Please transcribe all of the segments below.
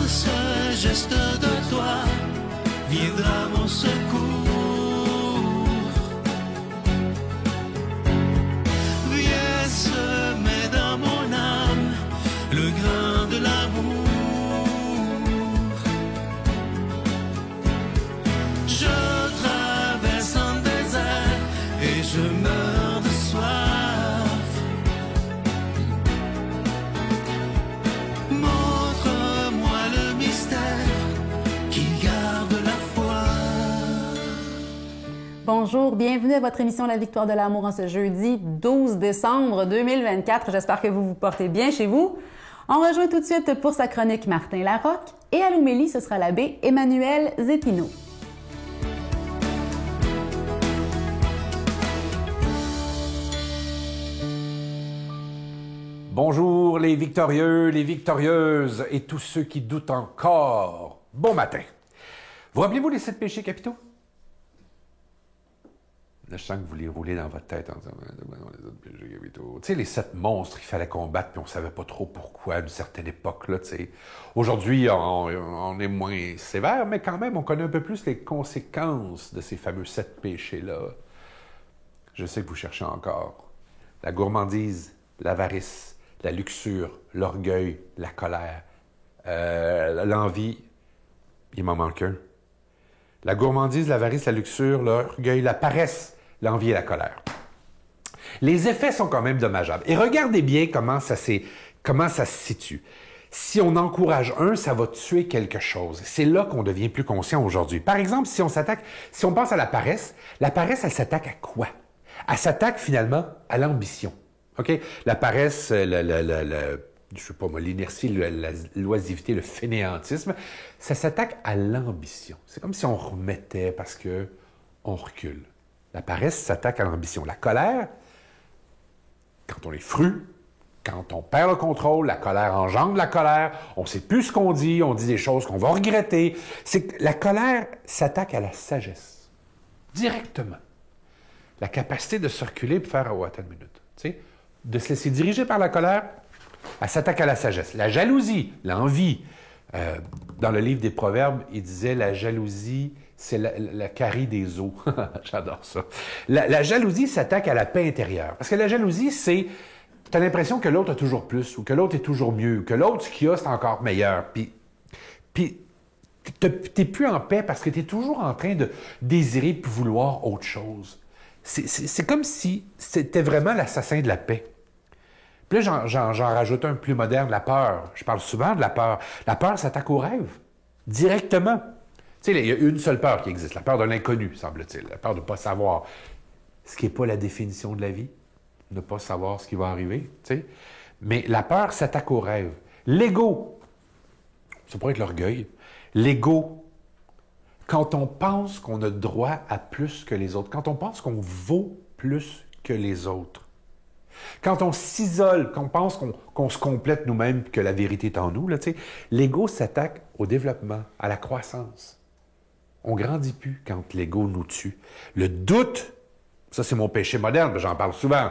ce geste de toi viendra mon secours. Viens semer dans mon âme le grain de l'amour. Je traverse un désert et je meurs de soif. Montre-moi le mystère qui garde la foi. Bonjour, bienvenue à votre émission La Victoire de l'amour en ce jeudi 12 décembre 2024. J'espère que vous vous portez bien chez vous. On rejoint tout de suite pour sa chronique Martin Larocque et à l'homélie, ce sera l'abbé Emmanuel Zépinot. Bonjour les victorieux, les victorieuses et tous ceux qui doutent encore. Bon matin. Vous rappelez-vous les 7 péchés capitaux? Là, je sens que vous les roulez dans votre tête en disant les autres péchés capitaux. Tu sais, les 7 monstres qu'il fallait combattre, puis on ne savait pas trop pourquoi à une certaine époque. Là, tu sais. Aujourd'hui, on est moins sévère, mais quand même, on connaît un peu plus les conséquences de ces fameux 7 péchés-là. Je sais que vous cherchez encore. La gourmandise, l'avarice, la luxure, l'orgueil, la colère, l'envie, il m'en manque un. La gourmandise, l'avarice, la luxure, l'orgueil, la paresse, l'envie et la colère. Les effets sont quand même dommageables. Et regardez bien comment ça se situe. Si on encourage un, ça va tuer quelque chose. C'est là qu'on devient plus conscient aujourd'hui. Par exemple, si on pense à la paresse, elle s'attaque à quoi? Elle s'attaque finalement à l'ambition. OK? La paresse, je sais pas moi, l'inertie, la l'oisiveté, le fainéantisme, ça s'attaque à l'ambition. C'est comme si on remettait parce que on recule. La paresse s'attaque à l'ambition. La colère, quand on est fru, quand on perd le contrôle, la colère engendre la colère, on ne sait plus ce qu'on dit, on dit des choses qu'on va regretter. C'est que la colère s'attaque à la sagesse, directement. La capacité de se reculer pour faire « Oh, attends une minute », tu sais, de se laisser diriger par la colère, elle s'attaque à la sagesse. La jalousie, l'envie. Dans le livre des Proverbes, il disait la jalousie, c'est la carie des eaux. J'adore ça. La jalousie s'attaque à la paix intérieure. Parce que la jalousie, c'est, tu as l'impression que l'autre a toujours plus, ou que l'autre est toujours mieux, ou que l'autre, ce qu'il a, c'est encore meilleur. Puis tu n'es plus en paix parce que tu es toujours en train de désirer puis vouloir autre chose. C'est comme si c'était vraiment l'assassin de la paix. Puis là, j'en rajoute un plus moderne, la peur. Je parle souvent de la peur. La peur s'attaque au rêve, directement. Tu sais, il y a une seule peur qui existe, la peur de l'inconnu, semble-t-il, la peur de ne pas savoir. Ce qui n'est pas la définition de la vie, ne pas savoir ce qui va arriver, tu sais. Mais la peur s'attaque au rêve. L'ego, ça pourrait être l'orgueil. L'ego, quand on pense qu'on a droit à plus que les autres, quand on pense qu'on vaut plus que les autres, quand on s'isole, qu'on pense qu'on se complète nous-mêmes, que la vérité est en nous, là, l'ego s'attaque au développement, à la croissance. On ne grandit plus quand l'ego nous tue. Le doute, ça c'est mon péché moderne, j'en parle souvent.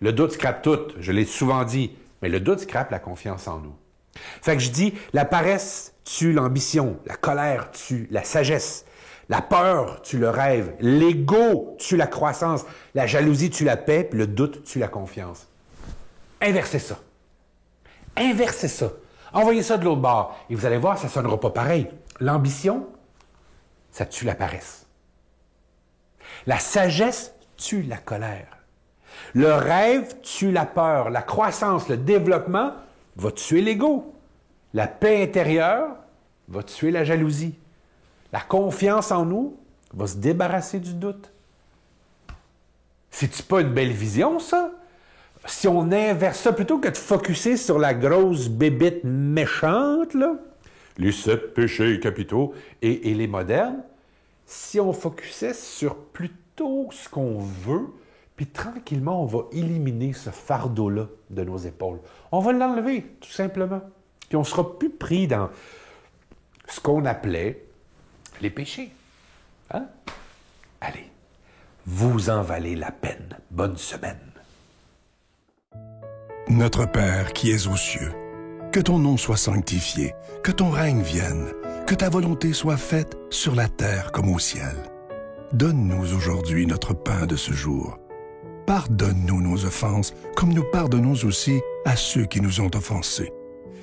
Le doute scrape tout, je l'ai souvent dit, mais le doute scrape la confiance en nous. Fait que je dis, la paresse tue l'ambition, la colère tue la sagesse. La peur tue le rêve, l'ego tue la croissance, la jalousie tue la paix, puis le doute tue la confiance. Inversez ça. Inversez ça. Envoyez ça de l'autre bord et vous allez voir, ça ne sonnera pas pareil. L'ambition, ça tue la paresse. La sagesse tue la colère. Le rêve tue la peur. La croissance, le développement va tuer l'ego. La paix intérieure va tuer la jalousie. La confiance en nous va se débarrasser du doute. C'est-tu pas une belle vision, ça? Si on inverse ça, plutôt que de focusser sur la grosse bébite méchante, là, les 7 péchés capitaux et les modernes, si on focusait sur plutôt ce qu'on veut, puis tranquillement, on va éliminer ce fardeau-là de nos épaules. On va l'enlever, tout simplement. Puis on ne sera plus pris dans ce qu'on appelait les péchés. Hein? Allez, vous en valez la peine. Bonne semaine. Notre Père qui es aux cieux, Que ton nom soit sanctifié, que ton règne vienne, que ta volonté soit faite sur la terre comme au ciel. Donne-nous aujourd'hui notre pain de ce jour. Pardonne-nous nos offenses, comme nous pardonnons aussi à ceux qui nous ont offensés.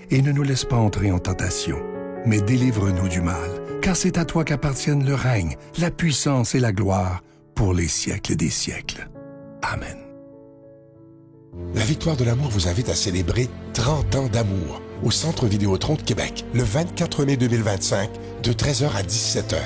Et ne nous laisse pas entrer en tentation, mais délivre-nous du mal, car c'est à toi qu'appartiennent le règne, la puissance et la gloire pour les siècles des siècles. Amen. La Victoire de l'amour vous invite à célébrer 30 ans d'amour au Centre Vidéotron de Québec, le 24 mai 2025, de 13h à 17h.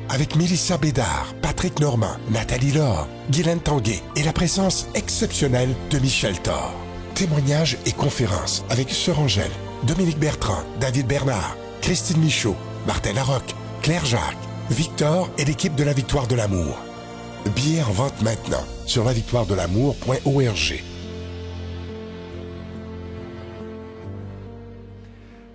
Avec Mélissa Bédard, Patrick Normand, Nathalie Laure, Guylaine Tanguay et la présence exceptionnelle de Michel Thor. Témoignages et conférences avec Sœur Angèle, Dominique Bertrand, David Bernard, Christine Michaud, Martin Larocque, Claire Jacques, Victor et l'équipe de la Victoire de l'amour. Billets en vente maintenant sur lavictoiredelamour.org.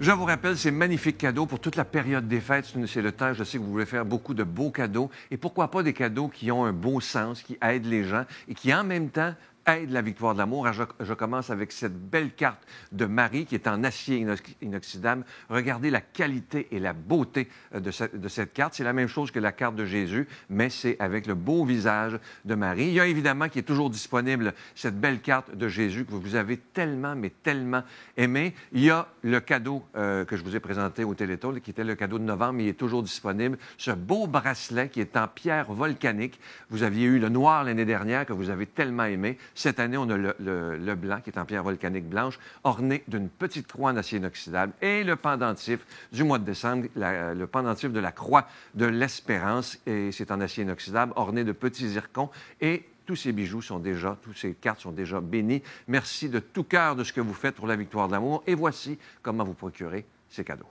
Je vous rappelle ces magnifiques cadeaux pour toute la période des fêtes. C'est le temps, je sais que vous voulez faire beaucoup de beaux cadeaux. Et pourquoi pas des cadeaux qui ont un beau sens, qui aident les gens et qui, en même temps, aident la Victoire de l'amour. Je commence avec cette belle carte de Marie qui est en acier inoxydable. Regardez la qualité et la beauté de cette carte. C'est la même chose que la carte de Jésus, mais c'est avec le beau visage de Marie. Il y a évidemment qui est toujours disponible cette belle carte de Jésus que vous avez tellement, mais tellement aimé. Il y a le cadeau que je vous ai présenté au Téléthon, qui était le cadeau de novembre, mais il est toujours disponible. Ce beau bracelet qui est en pierre volcanique. Vous aviez eu le noir l'année dernière que vous avez tellement aimé. Cette année, on a le blanc, qui est en pierre volcanique blanche, orné d'une petite croix en acier inoxydable. Et le pendentif du mois de décembre, le pendentif de la croix de l'Espérance, et c'est en acier inoxydable, orné de petits zircons. Et tous ces bijoux toutes ces cartes sont déjà bénies. Merci de tout cœur de ce que vous faites pour la Victoire de l'amour. Et voici comment vous procurer ces cadeaux.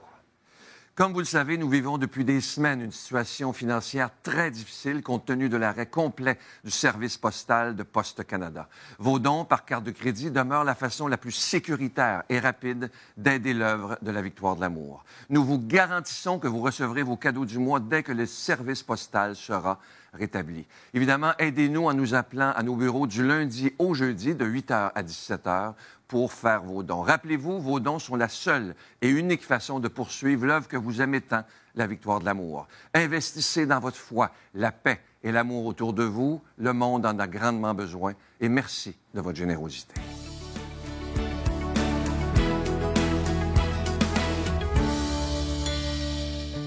Comme vous le savez, nous vivons depuis des semaines une situation financière très difficile compte tenu de l'arrêt complet du service postal de Poste Canada. Vos dons par carte de crédit demeurent la façon la plus sécuritaire et rapide d'aider l'œuvre de la Victoire de l'amour. Nous vous garantissons que vous recevrez vos cadeaux du mois dès que le service postal sera rétabli. Évidemment, aidez-nous en nous appelant à nos bureaux du lundi au jeudi de 8h à 17h pour faire vos dons. Rappelez-vous, vos dons sont la seule et unique façon de poursuivre l'œuvre que vous aimez tant, la Victoire de l'amour. Investissez dans votre foi, la paix et l'amour autour de vous. Le monde en a grandement besoin. Et merci de votre générosité.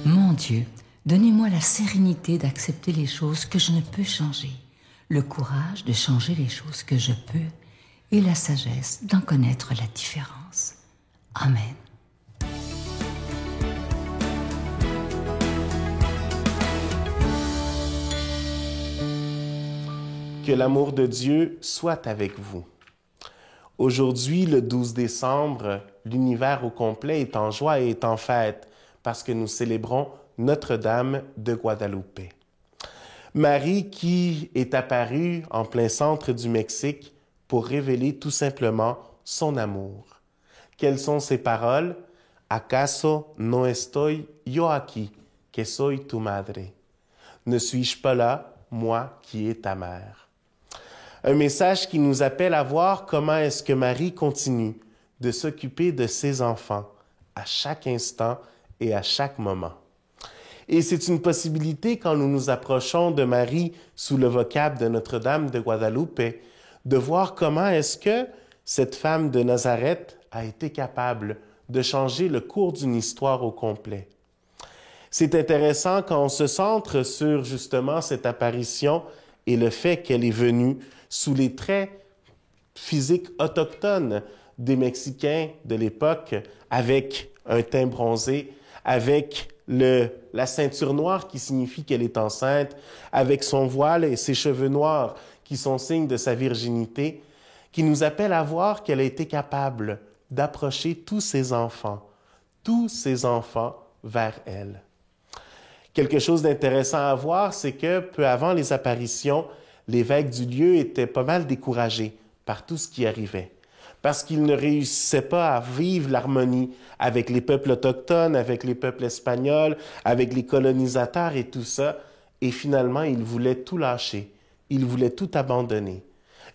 Mon Dieu, donnez-moi la sérénité d'accepter les choses que je ne peux changer, le courage de changer les choses que je peux et la sagesse d'en connaître la différence. Amen. Que l'amour de Dieu soit avec vous. Aujourd'hui, le 12 décembre, l'univers au complet est en joie et est en fête parce que nous célébrons Notre-Dame de Guadalupe. Marie qui est apparue en plein centre du Mexique pour révéler tout simplement son amour. Quelles sont ses paroles? ¿Acaso no estoy yo aquí, que soy tu madre? Ne suis-je pas là, moi qui es ta mère? Un message qui nous appelle à voir comment est-ce que Marie continue de s'occuper de ses enfants à chaque instant et à chaque moment. Et c'est une possibilité quand nous nous approchons de Marie sous le vocable de Notre-Dame de Guadalupe, de voir comment est-ce que cette femme de Nazareth a été capable de changer le cours d'une histoire au complet. C'est intéressant quand on se centre sur justement cette apparition et le fait qu'elle est venue sous les traits physiques autochtones des Mexicains de l'époque, avec un teint bronzé, avec la ceinture noire qui signifie qu'elle est enceinte, avec son voile et ses cheveux noirs qui sont signes de sa virginité, qui nous appelle à voir qu'elle a été capable d'approcher tous ses enfants vers elle. Quelque chose d'intéressant à voir, c'est que peu avant les apparitions, l'évêque du lieu était pas mal découragé par tout ce qui arrivait, parce qu'il ne réussissait pas à vivre l'harmonie avec les peuples autochtones, avec les peuples espagnols, avec les colonisateurs et tout ça, et finalement, il voulait tout lâcher. Il voulait tout abandonner.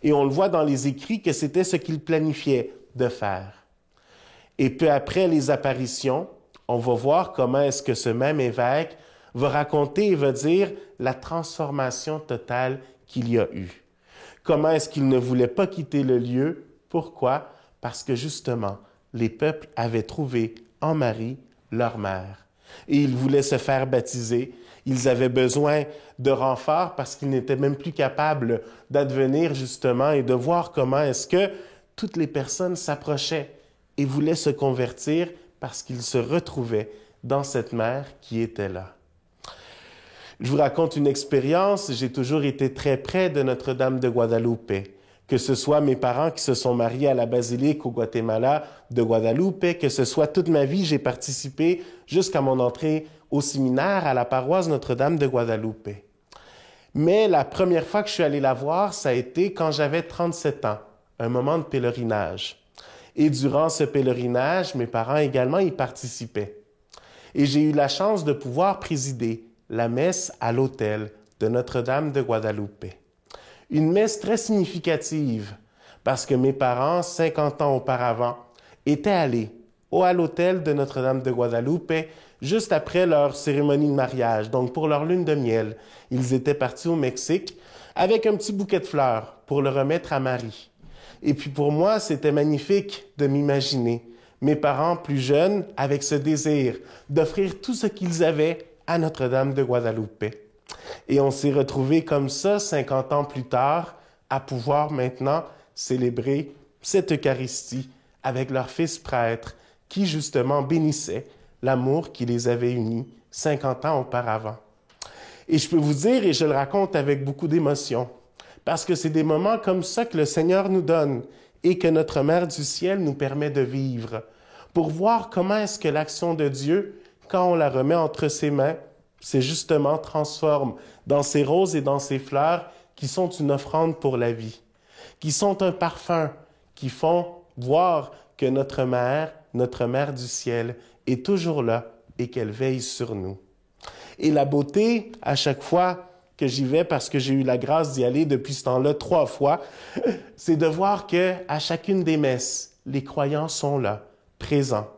Et on le voit dans les écrits que c'était ce qu'il planifiait de faire. Et peu après les apparitions, on va voir comment est-ce que ce même évêque va raconter et va dire la transformation totale qu'il y a eu. Comment est-ce qu'il ne voulait pas quitter le lieu? Pourquoi? Parce que justement, les peuples avaient trouvé en Marie leur mère. Et ils voulaient se faire baptiser. Ils avaient besoin de renforts parce qu'ils n'étaient même plus capables d'advenir justement et de voir comment est-ce que toutes les personnes s'approchaient et voulaient se convertir parce qu'ils se retrouvaient dans cette mère qui était là. Je vous raconte une expérience. J'ai toujours été très près de Notre-Dame de Guadalupe. Que ce soit mes parents qui se sont mariés à la basilique au Guatemala de Guadalupe, que ce soit toute ma vie, j'ai participé jusqu'à mon entrée au séminaire à la paroisse Notre-Dame de Guadalupe. Mais la première fois que je suis allé la voir, ça a été quand j'avais 37 ans, un moment de pèlerinage. Et durant ce pèlerinage, mes parents également y participaient. Et j'ai eu la chance de pouvoir présider la messe à l'autel de Notre-Dame de Guadalupe. Une messe très significative parce que mes parents, 50 ans auparavant, étaient allés à l'autel de Notre-Dame de Guadalupe juste après leur cérémonie de mariage, donc pour leur lune de miel. Ils étaient partis au Mexique avec un petit bouquet de fleurs pour le remettre à Marie. Et puis pour moi, c'était magnifique de m'imaginer mes parents plus jeunes avec ce désir d'offrir tout ce qu'ils avaient à Notre-Dame de Guadalupe. Et on s'est retrouvés comme ça, 50 ans plus tard, à pouvoir maintenant célébrer cette Eucharistie avec leur fils prêtre qui, justement, bénissait l'amour qui les avait unis 50 ans auparavant. Et je peux vous dire, et je le raconte avec beaucoup d'émotion, parce que c'est des moments comme ça que le Seigneur nous donne et que notre Mère du ciel nous permet de vivre, pour voir comment est-ce que l'action de Dieu, quand on la remet entre ses mains, c'est justement transforme dans ces roses et dans ces fleurs qui sont une offrande pour la vie, qui sont un parfum, qui font voir que notre Mère du ciel, est toujours là et qu'elle veille sur nous. Et la beauté, à chaque fois que j'y vais, parce que j'ai eu la grâce d'y aller depuis ce temps-là 3 fois, c'est de voir que à chacune des messes, les croyants sont là, présents,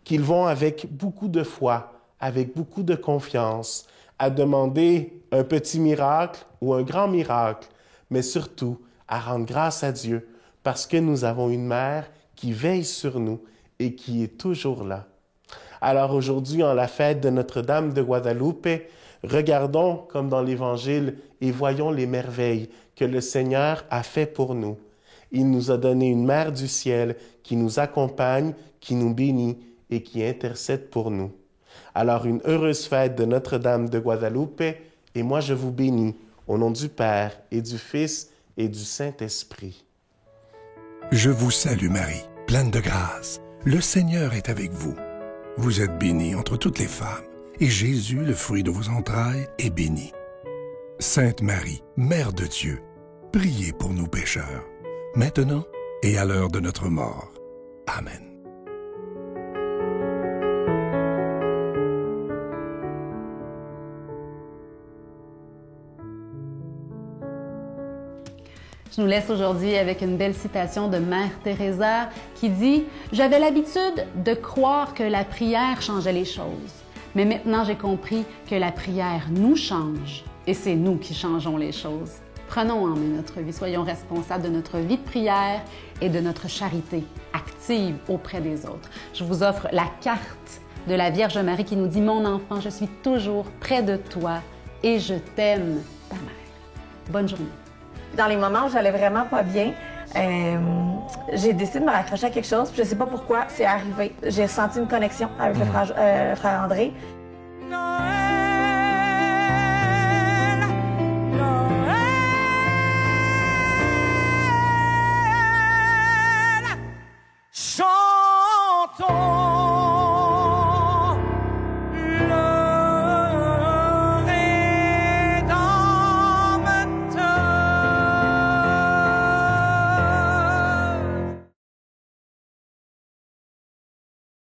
qu'ils vont avec beaucoup de foi, avec beaucoup de confiance, à demander un petit miracle ou un grand miracle, mais surtout à rendre grâce à Dieu parce que nous avons une mère qui veille sur nous et qui est toujours là. Alors aujourd'hui, en la fête de Notre-Dame de Guadalupe, regardons comme dans l'Évangile et voyons les merveilles que le Seigneur a fait pour nous. Il nous a donné une mère du ciel qui nous accompagne, qui nous bénit et qui intercède pour nous. Alors une heureuse fête de Notre-Dame de Guadalupe, et moi je vous bénis au nom du Père et du Fils et du Saint-Esprit. Je vous salue Marie, pleine de grâce. Le Seigneur est avec vous. Vous êtes bénie entre toutes les femmes, et Jésus, le fruit de vos entrailles, est béni. Sainte Marie, Mère de Dieu, priez pour nous pécheurs, maintenant et à l'heure de notre mort. Amen. Je nous laisse aujourd'hui avec une belle citation de Mère Teresa qui dit « J'avais l'habitude de croire que la prière changeait les choses, mais maintenant j'ai compris que la prière nous change et c'est nous qui changeons les choses. Prenons en main notre vie, soyons responsables de notre vie de prière et de notre charité active auprès des autres. » Je vous offre la carte de la Vierge Marie qui nous dit « Mon enfant, je suis toujours près de toi et je t'aime, ta mère. » Bonne journée. Dans les moments où j'allais vraiment pas bien, j'ai décidé de me raccrocher à quelque chose. Puis je sais pas pourquoi, c'est arrivé. J'ai senti une connexion avec le frère André.